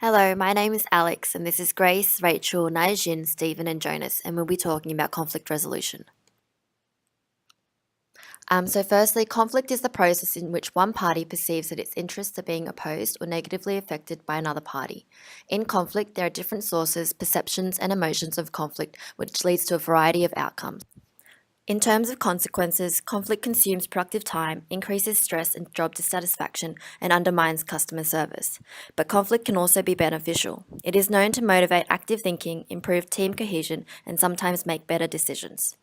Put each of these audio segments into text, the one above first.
Hello, my name is Alex, and this is Grace, Rachel, Naijin, Stephen, and Jonas, and we'll be talking about conflict resolution. Firstly, conflict is the process in which one party perceives that its interests are being opposed or negatively affected by another party. In conflict, there are different sources, perceptions, and emotions of conflict, which leads to a variety of outcomes. In terms of consequences, conflict consumes productive time, increases stress and job dissatisfaction, and undermines customer service. But conflict can also be beneficial. It is known to motivate active thinking, improve team cohesion, and sometimes make better decisions.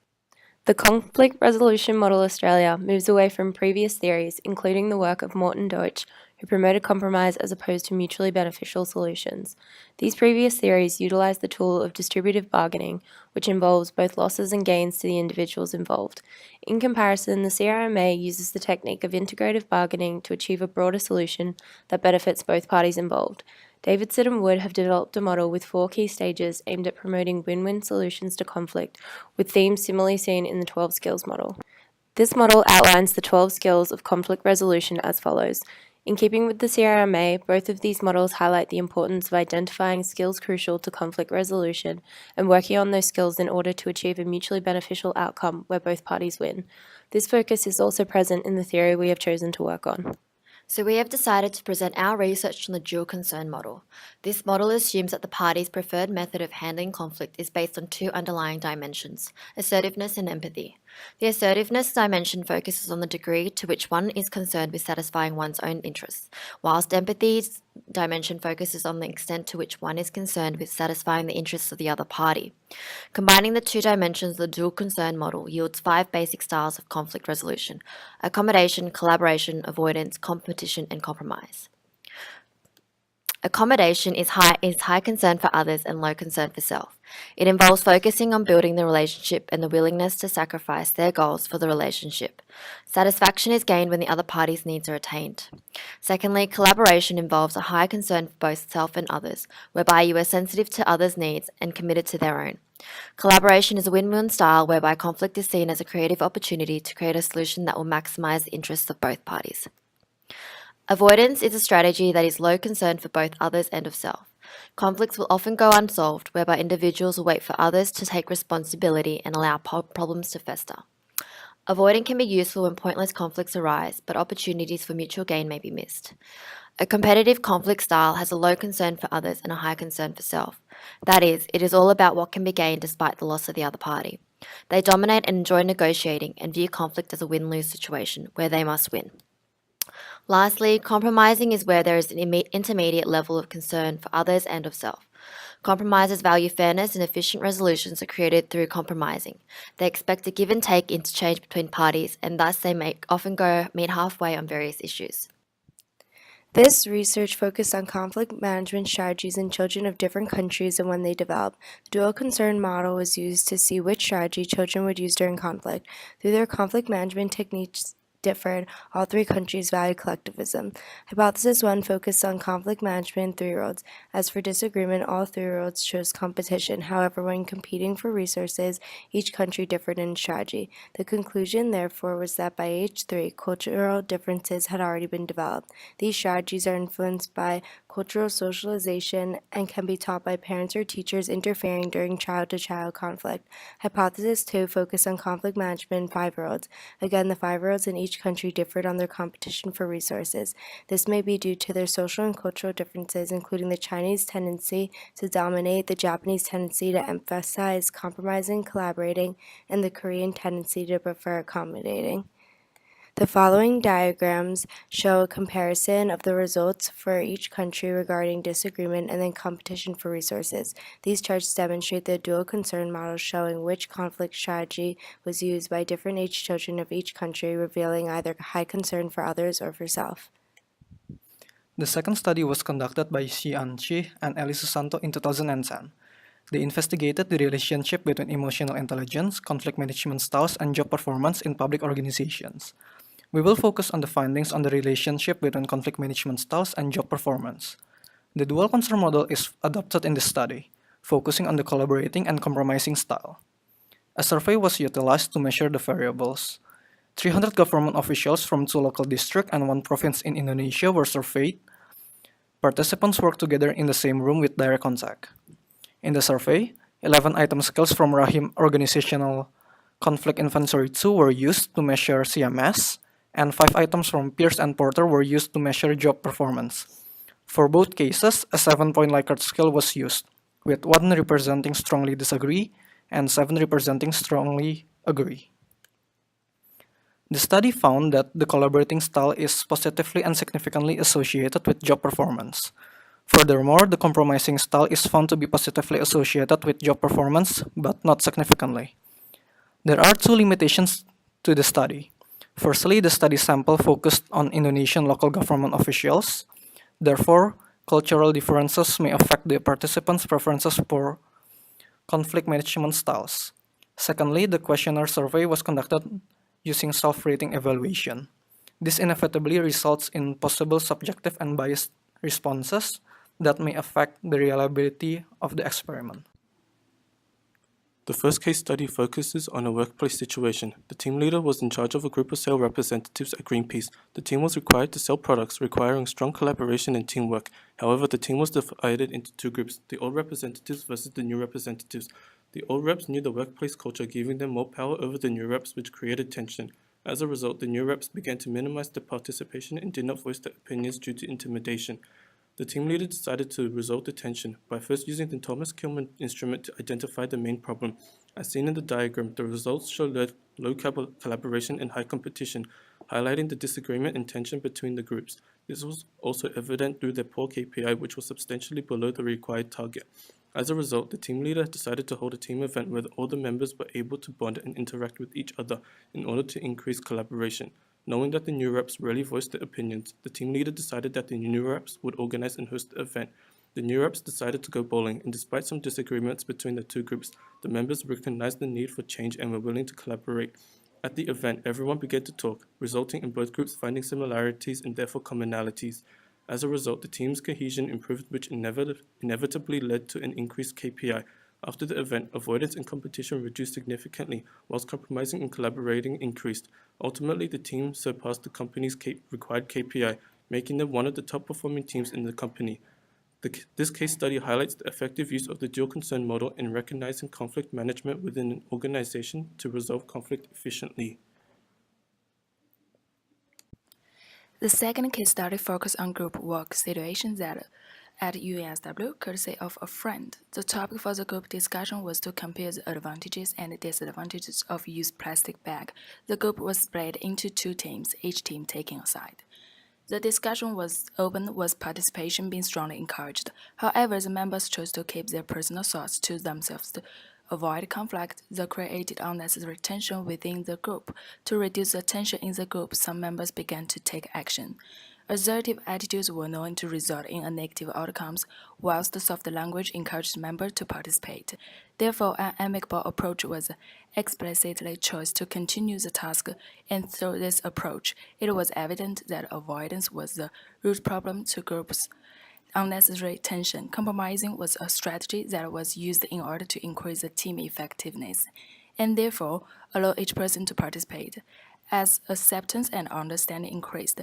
The Conflict Resolution Model Australia moves away from previous theories, including the work of Morton Deutsch, who promoted compromise as opposed to mutually beneficial solutions. These previous theories utilize the tool of distributive bargaining, which involves both losses and gains to the individuals involved. In comparison, the CRMA uses the technique of integrative bargaining to achieve a broader solution that benefits both parties involved. Davidson and Wood have developed a model with 4 key stages aimed at promoting win-win solutions to conflict, with themes similarly seen in the 12 skills model. This model outlines the 12 skills of conflict resolution as follows. In keeping with the CRMA, both of these models highlight the importance of identifying skills crucial to conflict resolution and working on those skills in order to achieve a mutually beneficial outcome where both parties win. This focus is also present in the theory we have chosen to work on. So we have decided to present our research on the dual concern model. This model assumes that the party's preferred method of handling conflict is based on 2 underlying dimensions, assertiveness and empathy. The assertiveness dimension focuses on the degree to which one is concerned with satisfying one's own interests, whilst empathy's dimension focuses on the extent to which one is concerned with satisfying the interests of the other party. Combining the 2 dimensions of the dual concern model yields 5 basic styles of conflict resolution: accommodation, collaboration, avoidance, competition, and compromise. Accommodation is high concern for others and low concern for self. It involves focusing on building the relationship and the willingness to sacrifice their goals for the relationship. Satisfaction is gained when the other party's needs are attained. Secondly, collaboration involves a high concern for both self and others, whereby you are sensitive to others' needs and committed to their own. Collaboration is a win-win style whereby conflict is seen as a creative opportunity to create a solution that will maximize the interests of both parties. Avoidance is a strategy that is low concern for both others and of self. Conflicts will often go unsolved, whereby individuals will wait for others to take responsibility and allow problems to fester. Avoiding can be useful when pointless conflicts arise, but opportunities for mutual gain may be missed. A competitive conflict style has a low concern for others and a high concern for self. That is, it is all about what can be gained despite the loss of the other party. They dominate and enjoy negotiating and view conflict as a win-lose situation where they must win. Lastly, compromising is where there is an intermediate level of concern for others and of self. Compromisers value fairness and efficient resolutions are created through compromising. They expect a give and take interchange between parties, and thus they may often meet halfway on various issues. This research focused on conflict management strategies in children of different countries and when they develop. The dual concern model was used to see which strategy children would use during conflict. Through their conflict management techniques differed, all 3 countries valued collectivism. Hypothesis 1 focused on conflict management in 3-year-olds. As for disagreement, all 3-year-olds chose competition. However, when competing for resources, each country differed in strategy. The conclusion, therefore, was that by age 3, cultural differences had already been developed. These strategies are influenced by cultural socialization and can be taught by parents or teachers interfering during child-to-child conflict. Hypothesis 2 focused on conflict management in 5-year-olds. Again, the 5-year-olds in each country differed on their competition for resources. This may be due to their social and cultural differences, including the Chinese tendency to dominate, the Japanese tendency to emphasize compromising, collaborating, and the Korean tendency to prefer accommodating. The following diagrams show a comparison of the results for each country regarding disagreement and then competition for resources. These charts demonstrate the dual concern model showing which conflict strategy was used by different age children of each country, revealing either high concern for others or for self. The second study was conducted by Xian Chi and Elisa Santo in 2010. They investigated the relationship between emotional intelligence, conflict management styles, and job performance in public organizations. We will focus on the findings on the relationship between conflict management styles and job performance. The dual concern model is adopted in this study, focusing on the collaborating and compromising style. A survey was utilized to measure the variables. 300 government officials from 2 local districts and 1 province in Indonesia were surveyed. Participants work together in the same room with direct contact. In the survey, 11 item scales from Rahim Organizational Conflict Inventory 2 were used to measure CMS, and 5 items from Pierce and Porter were used to measure job performance. For both cases, a 7-point Likert scale was used, with 1 representing strongly disagree and 7 representing strongly agree. The study found that the collaborating style is positively and significantly associated with job performance. Furthermore, the compromising style is found to be positively associated with job performance, but not significantly. There are 2 limitations to the study. Firstly, the study sample focused on Indonesian local government officials. Therefore, cultural differences may affect the participants' preferences for conflict management styles. Secondly, the questionnaire survey was conducted using self-rating evaluation. This inevitably results in possible subjective and biased responses that may affect the reliability of the experiment. The first case study focuses on a workplace situation. The team leader was in charge of a group of sales representatives at Greenpeace. The team was required to sell products requiring strong collaboration and teamwork. However, the team was divided into 2 groups, the old representatives versus the new representatives. The old reps knew the workplace culture, giving them more power over the new reps, which created tension. As a result, the new reps began to minimize their participation and did not voice their opinions due to intimidation. The team leader decided to resolve the tension by first using the Thomas Kilmann instrument to identify the main problem. As seen in the diagram, the results show low collaboration and high competition, highlighting the disagreement and tension between the groups. This was also evident through their poor KPI, which was substantially below the required target. As a result, the team leader decided to hold a team event where all the members were able to bond and interact with each other in order to increase collaboration. Knowing that the new reps rarely voiced their opinions, the team leader decided that the new reps would organize and host the event. The new reps decided to go bowling, and despite some disagreements between the 2 groups, the members recognized the need for change and were willing to collaborate. At the event, everyone began to talk, resulting in both groups finding similarities and therefore commonalities. As a result, the team's cohesion improved, which inevitably led to an increased KPI. After the event, avoidance and competition reduced significantly, whilst compromising and collaborating increased. Ultimately, the team surpassed the company's required KPI, making them one of the top-performing teams in the company. This case study highlights the effective use of the dual concern model in recognizing conflict management within an organization to resolve conflict efficiently. The second case study focused on group work situations at UNSW, courtesy of a friend. The topic for the group discussion was to compare the advantages and disadvantages of used plastic bag. The group was split into 2 teams, each team taking a side. The discussion was open, with participation being strongly encouraged. However, the members chose to keep their personal thoughts to themselves to avoid conflict that created unnecessary tension within the group. To reduce the tension in the group, some members began to take action. Assertive attitudes were known to result in negative outcomes, whilst the soft language encouraged members to participate. Therefore, an amicable approach was explicitly chosen to continue the task, and through this approach, it was evident that avoidance was the root problem to groups' unnecessary tension. Compromising was a strategy that was used in order to increase the team effectiveness, and therefore allow each person to participate. As acceptance and understanding increased,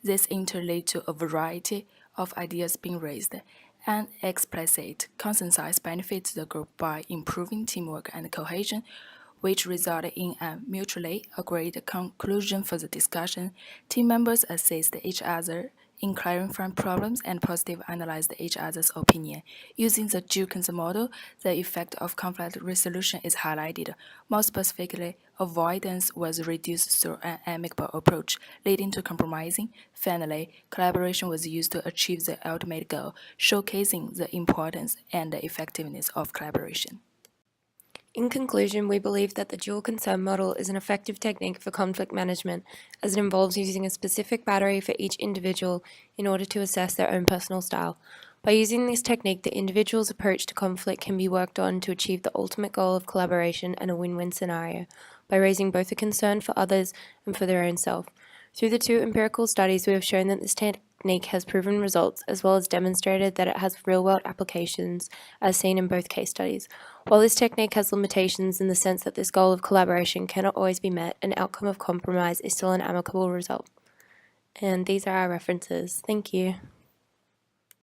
this in turn led to a variety of ideas being raised. An explicit consensus benefits the group by improving teamwork and cohesion, which resulted in a mutually agreed conclusion for the discussion. Team members assist each other in clarifying problems and positively analyze each other's opinion. Using the dual concern model, the effect of conflict resolution is highlighted. More specifically, avoidance was reduced through an amicable approach, leading to compromising. Finally, collaboration was used to achieve the ultimate goal, showcasing the importance and the effectiveness of collaboration. In conclusion, we believe that the dual concern model is an effective technique for conflict management, as it involves using a specific battery for each individual in order to assess their own personal style. By using this technique, the individual's approach to conflict can be worked on to achieve the ultimate goal of collaboration and a win-win scenario, by raising both a concern for others and for their own self. Through the 2 empirical studies, we have shown that this technique has proven results, as well as demonstrated that it has real-world applications, as seen in both case studies. While this technique has limitations in the sense that this goal of collaboration cannot always be met, an outcome of compromise is still an amicable result. And these are our references. Thank you.